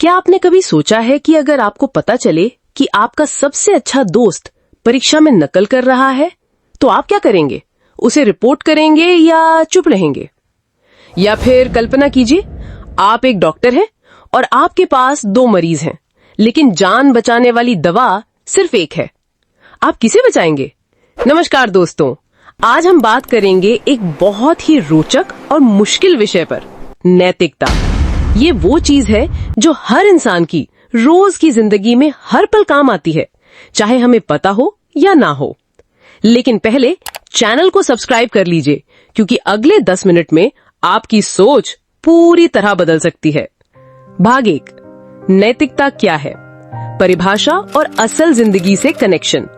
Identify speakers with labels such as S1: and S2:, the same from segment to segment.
S1: क्या आपने कभी सोचा है कि अगर आपको पता चले कि आपका सबसे अच्छा दोस्त परीक्षा में नकल कर रहा है, तो आप क्या करेंगे? उसे रिपोर्ट करेंगे या चुप रहेंगे? या फिर कल्पना कीजिए, आप एक डॉक्टर हैं और आपके पास 2 मरीज हैं, लेकिन जान बचाने वाली दवा सिर्फ एक है। आप किसे बचाएंगे? नमस्कार दोस्तों, आज हम बात करेंगे एक बहुत ही रोचक और मुश्किल विषय पर, नैतिकता। ये वो चीज है जो हर इंसान की रोज की जिंदगी में हर पल काम आती है, चाहे हमें पता हो या ना हो। लेकिन पहले चैनल को सब्सक्राइब कर लीजिए, क्योंकि अगले 10 मिनट में आपकी सोच पूरी तरह बदल सकती है। भाग 1, नैतिकता क्या है? परिभाषा और असल जिंदगी से कनेक्शन।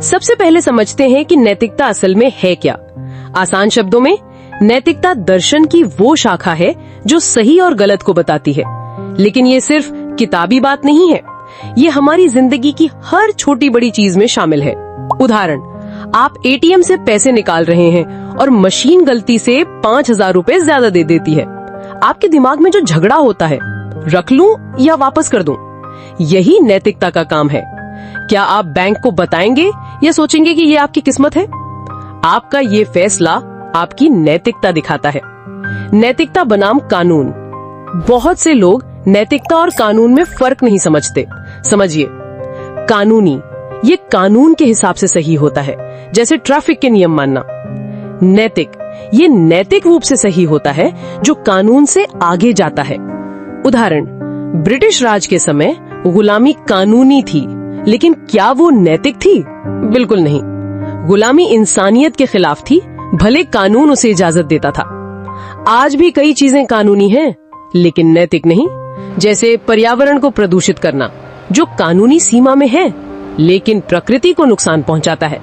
S1: सबसे पहले समझते हैं कि नैतिकता असल में है क्या। आसान शब्दों में, नैतिकता दर्शन की वो शाखा है जो सही और गलत को बताती है। लेकिन ये सिर्फ किताबी बात नहीं है, ये हमारी जिंदगी की हर छोटी बड़ी चीज में शामिल है। उदाहरण, आप एटीएम से पैसे निकाल रहे हैं और मशीन गलती से 5,000 रुपए ज्यादा दे देती है। आपके दिमाग में जो झगड़ा होता है, रख लूं या वापस कर दूं, यही नैतिकता का काम है। क्या आप बैंक को बताएंगे या सोचेंगे कि ये आपकी किस्मत है? आपका ये फैसला आपकी नैतिकता दिखाता है। नैतिकता बनाम कानून। बहुत से लोग नैतिकता और कानून में फर्क नहीं समझते। समझिए, कानूनी, ये कानून के हिसाब से सही होता है, जैसे ट्रैफिक के नियम मानना। नैतिक, ये नैतिक रूप से सही होता है जो कानून से आगे जाता है। उदाहरण, ब्रिटिश राज के समय गुलामी कानूनी थी, लेकिन क्या वो नैतिक थी? बिल्कुल नहीं। गुलामी इंसानियत के खिलाफ थी, भले कानून उसे इजाजत देता था। आज भी कई चीजें कानूनी हैं, लेकिन नैतिक नहीं। जैसे पर्यावरण को प्रदूषित करना, जो कानूनी सीमा में है, लेकिन प्रकृति को नुकसान पहुंचाता है।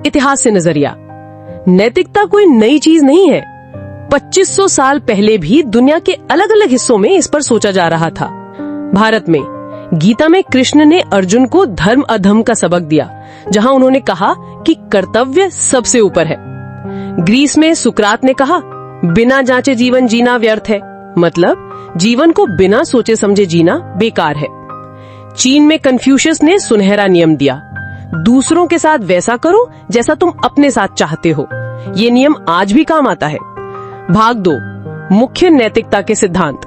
S1: इतिहास से नजरिया। नैतिकता कोई नई चीज नहीं है। 2500 साल पहले भी दुनिया के अलग अलग हिस्सों में इस पर सोचा जा रहा था। भारत में गीता में कृष्ण ने अर्जुन को धर्म अधर्म का सबक दिया, जहां उन्होंने कहा कि कर्तव्य सबसे ऊपर है। ग्रीस में सुकरात ने कहा, बिना जांचे जीवन जीना व्यर्थ है, मतलब जीवन को बिना सोचे समझे जीना बेकार है। चीन में कन्फ्यूशियस ने सुनहरा नियम दिया, दूसरों के साथ वैसा करो जैसा तुम अपने साथ चाहते हो। ये नियम आज भी काम आता है। भाग 2, मुख्य नैतिकता के सिद्धांत।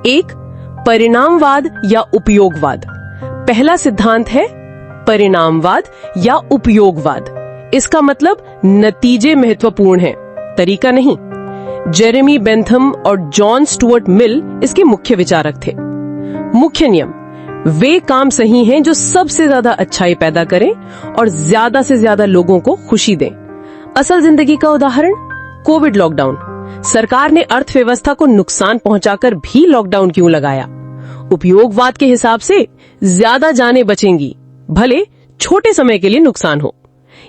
S1: 1, परिणामवाद या उपयोगवाद। पहला सिद्धांत है परिणामवाद या उपयोगवाद। इसका मतलब नतीजे महत्वपूर्ण हैं, तरीका नहीं। जेरेमी बेंथम और जॉन स्टुअर्ट मिल इसके मुख्य विचारक थे। मुख्य नियम, वे काम सही हैं जो सबसे ज्यादा अच्छाई पैदा करें और ज्यादा से ज्यादा लोगों को खुशी दें। असल जिंदगी का उदाहरण, कोविड लॉकडाउन। सरकार ने अर्थव्यवस्था को नुकसान पहुंचाकर भी लॉकडाउन क्यों लगाया? उपयोगवाद के हिसाब से ज्यादा जानें बचेंगी, भले छोटे समय के लिए नुकसान हो।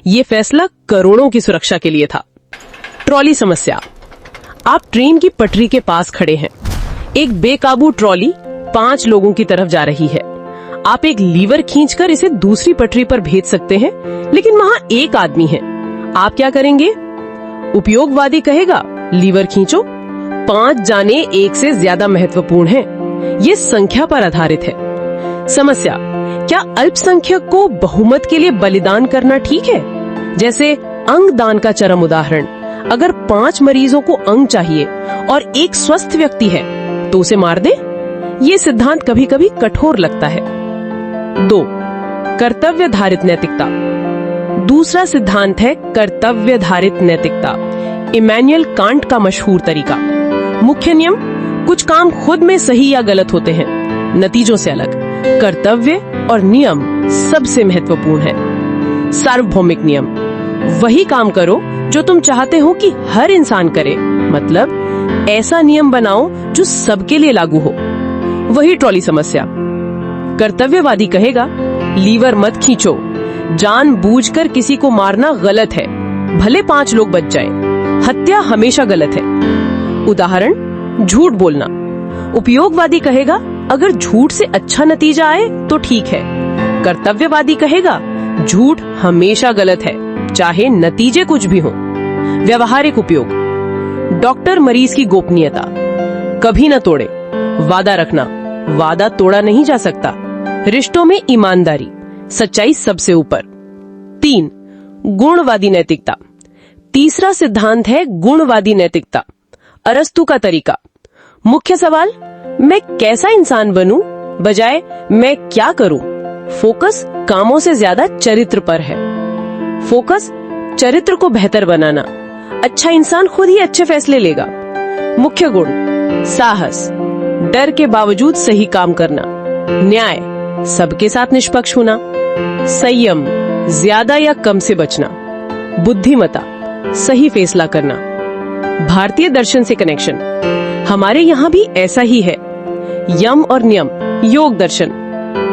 S1: ये फैसला करोड़ों की सुरक्षा के लिए था। ट्रॉली समस्या। आप ट्रेन की पटरी के पास खड़े हैं। एक बेकाबू ट्रॉली 5 लोगों की तरफ जा रही है। आप एक लीवर खींचकर इसे दूसरी पटरी पर भेज सकते हैं, लेकिन वहाँ एक आदमी है। आप क्या करेंगे? उपयोगवादी कहेगा, लीवर खींचो, 5 जाने एक से ज्यादा महत्वपूर्ण हैं। ये संख्या पर आधारित है। समस्या, क्या अल्पसंख्यक को बहुमत के लिए बलिदान करना ठीक है? जैसे अंग दान का चरम उदाहरण। अगर 5 मरीजों को अंग चाहिए और एक स्वस्थ व्यक्ति है, तो उसे मार दे? ये सिद्धांत कभी कभी कठोर लगता है। 2, कर्तव्यधारित नैतिकता। दूसरा सिद्धांत है कर्तव्यधारित नैतिकता, इमैनुअल कांट का मशहूर तरीका। मुख्य नियम, कुछ काम खुद में सही या गलत होते हैं, नतीजों से अलग। कर्तव्य और नियम सबसे महत्वपूर्ण है। सार्वभौमिक नियम, वही काम करो जो तुम चाहते हो कि हर इंसान करे, मतलब ऐसा नियम बनाओ जो सबके लिए लागू हो। वही ट्रॉली समस्या। कर्तव्यवादी कहेगा, लीवर मत खींचो, जानबूझकर किसी को मारना गलत है, भले 5 लोग बच जाएं। हत्या हमेशा गलत है। उदाहरण, झूठ बोलना। उपयोगवादी कहेगा, अगर झूठ से अच्छा नतीजा आए तो ठीक है। कर्तव्यवादी कहेगा, झूठ हमेशा गलत है, चाहे नतीजे कुछ भी हों। व्यवहारिक उपयोग। डॉक्टर मरीज की गोपनीयता कभी न तोड़े, वादा रखना, वादा तोड़ा नहीं जा सकता। रिश्तों में ईमानदारी, सच्चाई सबसे ऊपर। 3. गुणवादी नैतिकता। तीसरा सिद्धांत है गुणवादी नैतिकता। अरस्तु का तरीका। मुख्य सवाल, मैं कैसा इंसान बनूं बजाय मैं क्या करूं। फोकस कामों से ज्यादा चरित्र पर है। फोकस चरित्र को बेहतर बनाना। अच्छा इंसान खुद ही अच्छे फैसले लेगा। मुख्य गुण, साहस, डर के बावजूद सही काम करना। न्याय, सबके साथ निष्पक्ष होना। संयम, ज्यादा या कम से बचना। बुद्धिमत्ता, सही फैसला करना। भारतीय दर्शन से कनेक्शन, हमारे यहाँ भी ऐसा ही है। यम और नियम, योग दर्शन,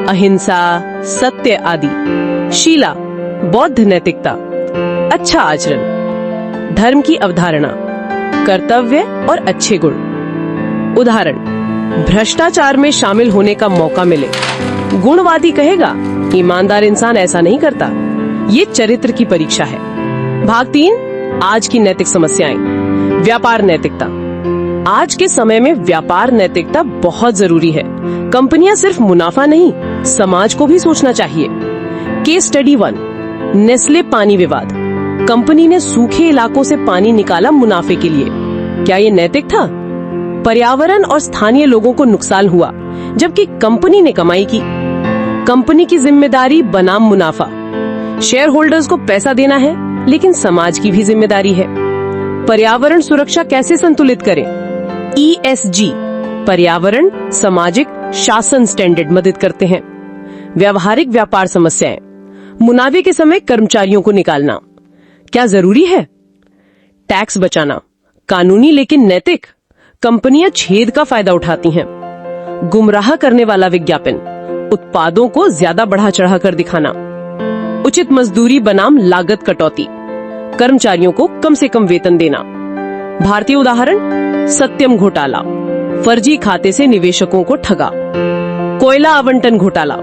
S1: अहिंसा, सत्य आदि। शीला, बौद्ध नैतिकता, अच्छा आचरण। धर्म की अवधारणा, कर्तव्य और अच्छे गुण। उदाहरण, भ्रष्टाचार में शामिल होने का मौका मिले, गुणवादी कहेगा ईमानदार इंसान ऐसा नहीं करता। ये चरित्र की परीक्षा है। भाग 3, आज की नैतिक समस्याएं। व्यापार नैतिकता। आज के समय में व्यापार नैतिकता बहुत जरूरी है। कंपनियां सिर्फ मुनाफा नहीं, समाज को भी सोचना चाहिए। केस स्टडी 1, नेस्ले पानी विवाद। कंपनी ने सूखे इलाकों से पानी निकाला मुनाफे के लिए। क्या ये नैतिक था? पर्यावरण और स्थानीय लोगों को नुकसान हुआ, जबकि कंपनी ने कमाई की। कंपनी की जिम्मेदारी बनाम मुनाफा। शेयर होल्डर्स को पैसा देना है, लेकिन समाज की भी जिम्मेदारी है। पर्यावरण सुरक्षा कैसे संतुलित करें? ESG, पर्यावरण सामाजिक शासन स्टैंडर्ड मदद करते हैं। व्यावहारिक व्यापार समस्याएं। मुनाफे के समय कर्मचारियों को निकालना क्या जरूरी है? टैक्स बचाना, कानूनी लेकिन नैतिक। कंपनियां छेद का फायदा उठाती हैं। गुमराह करने वाला विज्ञापन, उत्पादों को ज्यादा बढ़ा चढ़ाकर दिखाना। उचित मजदूरी बनाम लागत कटौती, कर्मचारियों को कम से कम वेतन देना। भारतीय उदाहरण, सत्यम घोटाला, फर्जी खाते से निवेशकों को ठगा। कोयला आवंटन घोटाला,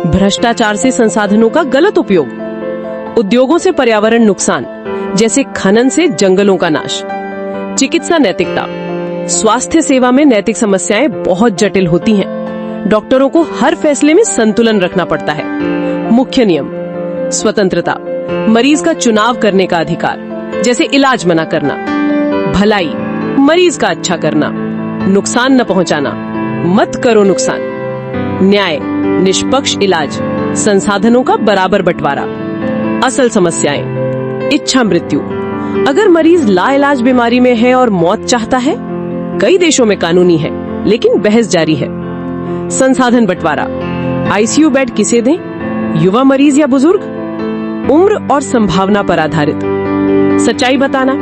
S1: भ्रष्टाचार से संसाधनों का गलत उपयोग। उद्योगों से पर्यावरण नुकसान, जैसे खनन से जंगलों का नाश। चिकित्सा नैतिकता। स्वास्थ्य सेवा में नैतिक समस्याएं बहुत जटिल होती हैं। डॉक्टरों को हर फैसले में संतुलन रखना पड़ता है। मुख्य नियम, स्वतंत्रता, मरीज का चुनाव करने का अधिकार, जैसे इलाज मना करना। भलाई, मरीज का अच्छा करना, नुकसान न पहुंचाना, मत करो नुकसान। न्याय, निष्पक्ष इलाज, संसाधनों का बराबर बंटवारा। असल समस्याएं, इच्छा मृत्यु, अगर मरीज लाइलाज बीमारी में है और मौत चाहता है, कई देशों में कानूनी है, लेकिन बहस जारी है। संसाधन बंटवारा, ICU बेड किसे दें, युवा मरीज या बुजुर्ग? उम्र और संभावना पर आधारित। सच्चाई बताना,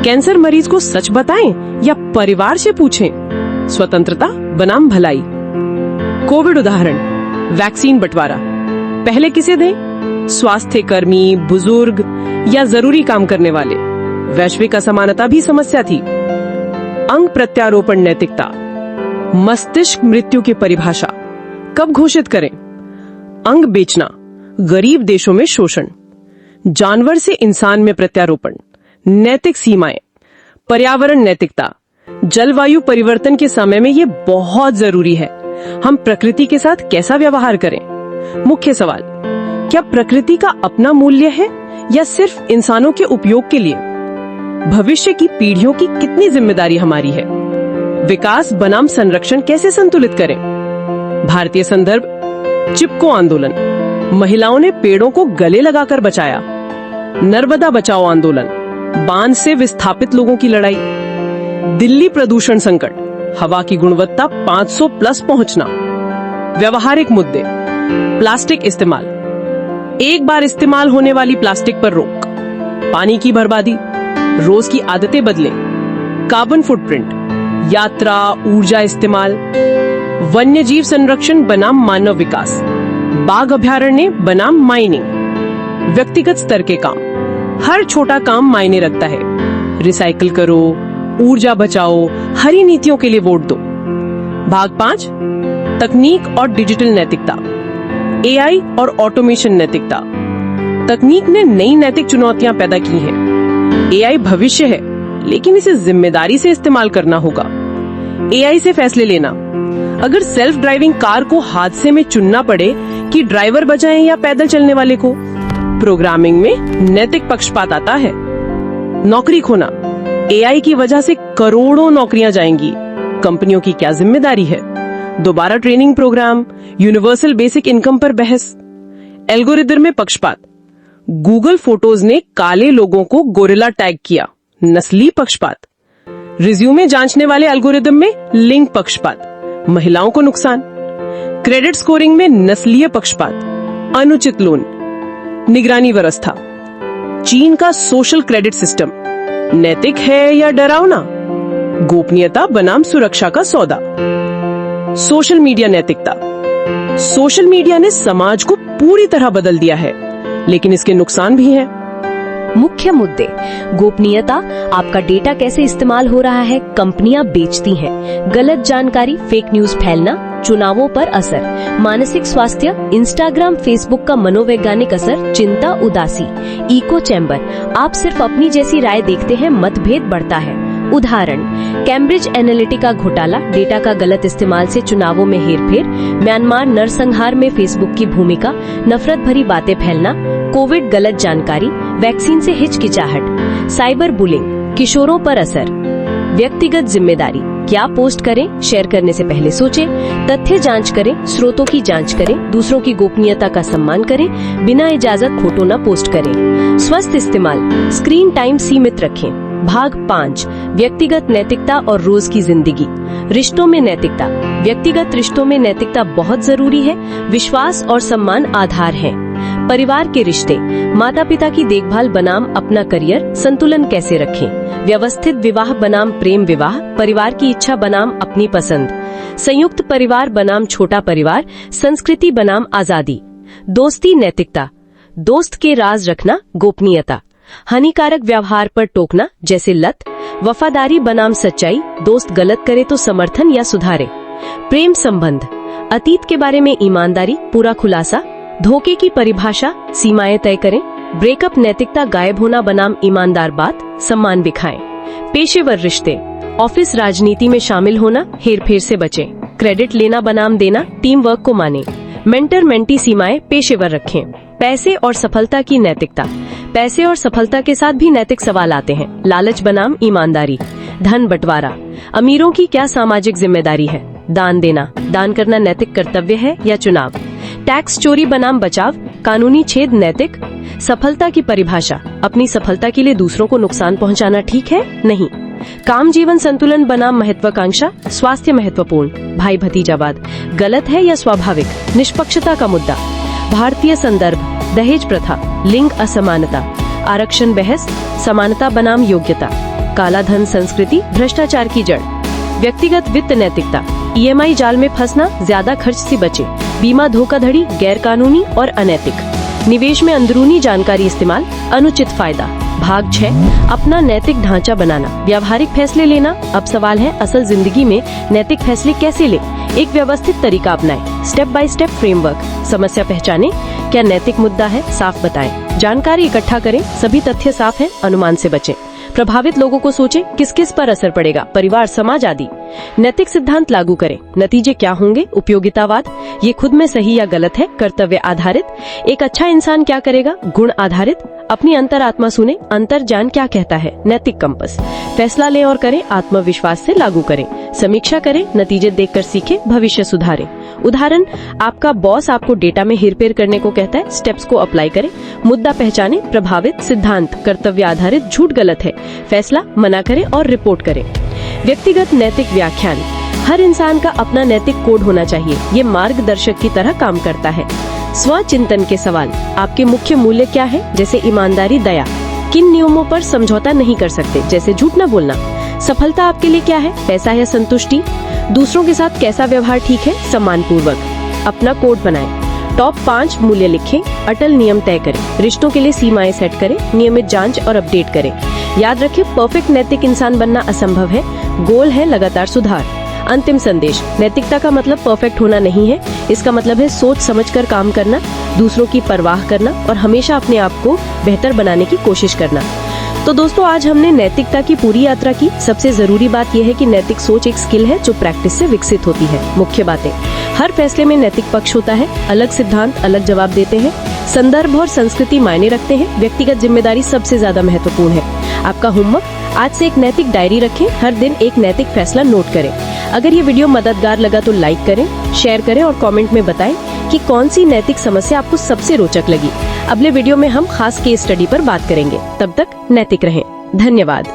S1: कैंसर मरीज को सच बताएं या परिवार से पूछें? स्वतंत्रता बनाम भलाई। कोविड उदाहरण, वैक्सीन बंटवारा, पहले किसे दें? स्वास्थ्य कर्मी, बुजुर्ग या जरूरी काम करने वाले? वैश्विक असमानता भी समस्या थी। अंग प्रत्यारोपण नैतिकता, मस्तिष्क मृत्यु की परिभाषा, कब घोषित करें? अंग बेचना, गरीब देशों में शोषण। जानवर से इंसान में प्रत्यारोपण, नैतिक सीमाएं। पर्यावरण नैतिकता, जलवायु परिवर्तन के समय में ये बहुत जरूरी है। हम प्रकृति के साथ कैसा व्यवहार करें? मुख्य सवाल, क्या प्रकृति का अपना मूल्य है या सिर्फ इंसानों के उपयोग के लिए? भविष्य की पीढ़ियों की कितनी जिम्मेदारी हमारी है? विकास बनाम संरक्षण कैसे संतुलित करें? भारतीय संदर्भ, चिपको आंदोलन, महिलाओं ने पेड़ों को गले लगाकर बचाया। नर्मदा बचाओ आंदोलन, बांध से विस्थापित लोगों की लड़ाई। दिल्ली प्रदूषण संकट, हवा की गुणवत्ता 500 प्लस पहुंचना। व्यवहारिक मुद्दे, प्लास्टिक इस्तेमाल, एक बार इस्तेमाल होने वाली प्लास्टिक पर रोक। पानी की बर्बादी, रोज की आदतें बदलें। कार्बन फुटप्रिंट, यात्रा, ऊर्जा इस्तेमाल। वन्यजीव संरक्षण बनाम मानव विकास, बाघ अभयारण्य बनाम माइनिंग। व्यक्तिगत स्तर के काम, हर छोटा काम मायने रखता है। रिसाइकिल करो, ऊर्जा बचाओ, हरी नीतियों के लिए वोट दो। भाग 5, तकनीक और डिजिटल नैतिकता। AI और ऑटोमेशन नैतिकता। तकनीक ने नई नैतिक चुनौतियां पैदा की हैं। AI भविष्य है, लेकिन इसे जिम्मेदारी से इस्तेमाल करना होगा। AI से फैसले लेना, अगर सेल्फ ड्राइविंग कार को हादसे में चुनना पड़े कि ड्राइवर बचाएं या पैदल चलने वाले को, प्रोग्रामिंग में नैतिक पक्षपात आता है। नौकरी खोना, एआई की वजह से करोड़ों नौकरियां जाएंगी, कंपनियों की क्या जिम्मेदारी है? दोबारा training program, universal basic income पर बहस। एल्गोरिदम में पक्षपात, गूगल फोटोज ने काले लोगों को गोरिल्ला टैग किया, नस्ली पक्षपात। रिज्यूमे जांचने वाले एल्गोरिदम में लिंग पक्षपात, महिलाओं को नुकसान। क्रेडिट स्कोरिंग में नस्लीय पक्षपात, अनुचित लोन। निगरानी व्यवस्था, चीन का सोशल क्रेडिट सिस्टम नैतिक है या डरावना? गोपनीयता बनाम सुरक्षा का सौदा। सोशल मीडिया नैतिकता, सोशल मीडिया ने समाज को पूरी तरह बदल दिया है, लेकिन इसके नुकसान भी हैं।
S2: मुख्य मुद्दे: गोपनीयता, आपका डेटा कैसे इस्तेमाल हो रहा है, कंपनियां बेचती हैं, गलत जानकारी, फेक न्यूज फैलना, चुनावों पर असर, मानसिक स्वास्थ्य, इंस्टाग्राम फेसबुक का मनोवैज्ञानिक असर, चिंता, उदासी, इको चैम्बर, आप सिर्फ अपनी जैसी राय देखते हैं, मतभेद बढ़ता है। उदाहरण: कैम्ब्रिज एनालिटिका घोटाला, डेटा का गलत इस्तेमाल से चुनावों में हेरफेर, म्यांमार नरसंहार में फेसबुक की भूमिका, नफरत भरी बातें फैलना, कोविड गलत जानकारी, वैक्सीन से हिचकिचाहट, साइबर बुलिंग, किशोरों पर असर। व्यक्तिगत जिम्मेदारी, क्या पोस्ट करें, शेयर करने से पहले सोचें, तथ्य जांच करें, स्रोतों की जांच करें, दूसरों की गोपनीयता का सम्मान करें, बिना इजाजत फोटो न पोस्ट करें। स्वस्थ इस्तेमाल, स्क्रीन टाइम सीमित रखें। भाग 5, व्यक्तिगत नैतिकता और रोज की जिंदगी। रिश्तों में नैतिकता, व्यक्तिगत रिश्तों में नैतिकता बहुत जरूरी है, विश्वास और सम्मान आधार है। परिवार के रिश्ते, माता पिता की देखभाल बनाम अपना करियर, संतुलन कैसे रखें? व्यवस्थित विवाह बनाम प्रेम विवाह, परिवार की इच्छा बनाम अपनी पसंद, संयुक्त परिवार बनाम छोटा परिवार, संस्कृति बनाम आजादी। दोस्ती नैतिकता, दोस्त के राज रखना, गोपनीयता, हानिकारक व्यवहार पर टोकना जैसे लत, वफादारी बनाम सच्चाई, दोस्त गलत करे तो समर्थन या सुधारे। प्रेम संबंध, अतीत के बारे में ईमानदारी, पूरा खुलासा, धोखे की परिभाषा, सीमाएं तय करें। ब्रेकअप नैतिकता, गायब होना बनाम ईमानदार बात, सम्मान दिखाएं। पेशेवर रिश्ते, ऑफिस राजनीति में शामिल होना, हेरफेर से बचें। क्रेडिट लेना बनाम देना, टीम वर्क को माने। मेंटर मेंटी सीमाएं पेशेवर रखें। पैसे और सफलता की नैतिकता, पैसे और सफलता के साथ भी नैतिक सवाल आते हैं, लालच बनाम ईमानदारी। धन बंटवारा, अमीरों की क्या सामाजिक जिम्मेदारी है? दान देना, दान करना नैतिक कर्तव्य है या चुनाव? टैक्स चोरी बनाम बचाव, कानूनी छेद नैतिक? सफलता की परिभाषा, अपनी सफलता के लिए दूसरों को नुकसान पहुंचाना ठीक है? नहीं। काम जीवन संतुलन बनाम महत्वाकांक्षा, स्वास्थ्य महत्वपूर्ण, भाई भतीजावाद, गलत है या स्वाभाविक? निष्पक्षता का मुद्दा। भारतीय संदर्भ, दहेज प्रथा, लिंग असमानता, आरक्षण बहस, समानता बनाम योग्यता, काला धन संस्कृति, भ्रष्टाचार की जड़। व्यक्तिगत वित्त नैतिकता, ईएमआई जाल में फंसना, ज्यादा खर्च से बचे, बीमा धोखाधड़ी, गैर कानूनी और अनैतिक। निवेश में अंदरूनी जानकारी इस्तेमाल, अनुचित फायदा। भाग 6, अपना नैतिक ढांचा बनाना, व्यावहारिक फैसले लेना। अब सवाल है, असल जिंदगी में नैतिक फैसले कैसे लें? एक व्यवस्थित तरीका अपनाएं, स्टेप बाय स्टेप फ्रेमवर्क। समस्या पहचानें, क्या नैतिक मुद्दा है, साफ बताएं। जानकारी इकट्ठा करें, सभी तथ्य साफ हैं, अनुमान से बचें। प्रभावित लोगों को सोचें, किस किस पर असर पड़ेगा, परिवार, समाज आदि। नैतिक सिद्धांत लागू करें, नतीजे क्या होंगे? उपयोगितावाद, ये खुद में सही या गलत है, कर्तव्य आधारित। एक अच्छा इंसान क्या करेगा, गुण आधारित। अपनी अंतरात्मा सुने, अंतर्ज्ञान क्या कहता है, नैतिक कंपस। फैसला लें और करें, आत्मविश्वास से लागू करें। समीक्षा करें, नतीजे देखकर सीखें, भविष्य सुधारें। उदाहरण, आपका बॉस आपको डेटा में हेरफेर करने को कहता है, स्टेप्स को अप्लाई करें। मुद्दा पहचानें, प्रभावित, सिद्धांत, कर्तव्य आधारित, झूठ गलत है, फैसला, मना करें और रिपोर्ट करें। व्यक्तिगत नैतिक व्याख्यान, हर इंसान का अपना नैतिक कोड होना चाहिए, ये मार्गदर्शक की तरह काम करता है। स्वचिंतन के सवाल, आपके मुख्य मूल्य क्या है, जैसे ईमानदारी, दया। किन नियमों पर समझौता नहीं कर सकते, जैसे झूठ न बोलना। सफलता आपके लिए क्या है, पैसा या संतुष्टि। दूसरों के साथ कैसा व्यवहार ठीक है, सम्मान पूर्वक। अपना कोड बनाएं। टॉप 5 मूल्य लिखें, अटल नियम तय करें, रिश्तों के लिए सीमाएं सेट करें, नियमित जांच और अपडेट करें। याद रखें, परफेक्ट नैतिक इंसान बनना असंभव है, गोल है लगातार सुधार। अंतिम संदेश, नैतिकता का मतलब परफेक्ट होना नहीं है, इसका मतलब है सोच समझकर काम करना, दूसरों की परवाह करना और हमेशा अपने आप को बेहतर बनाने की कोशिश करना। तो दोस्तों आज हमने नैतिकता की पूरी यात्रा की। सबसे जरूरी बात यह है कि नैतिक सोच एक स्किल है जो प्रैक्टिस से विकसित होती है। मुख्य बातें, हर फैसले में नैतिक पक्ष होता है, अलग सिद्धांत अलग जवाब देते हैं, संदर्भ और संस्कृति मायने रखते हैं, व्यक्तिगत जिम्मेदारी सबसे ज्यादा महत्वपूर्ण है। आपका होमवर्क, आज से एक नैतिक डायरी रखें, हर दिन एक नैतिक फैसला नोट करें। अगर ये वीडियो मददगार लगा तो लाइक करें, शेयर करें और कमेंट में बताएं कि कौन सी नैतिक समस्या आपको सबसे रोचक लगी। अगले वीडियो में हम खास केस स्टडी पर बात करेंगे। तब तक नैतिक रहें। धन्यवाद।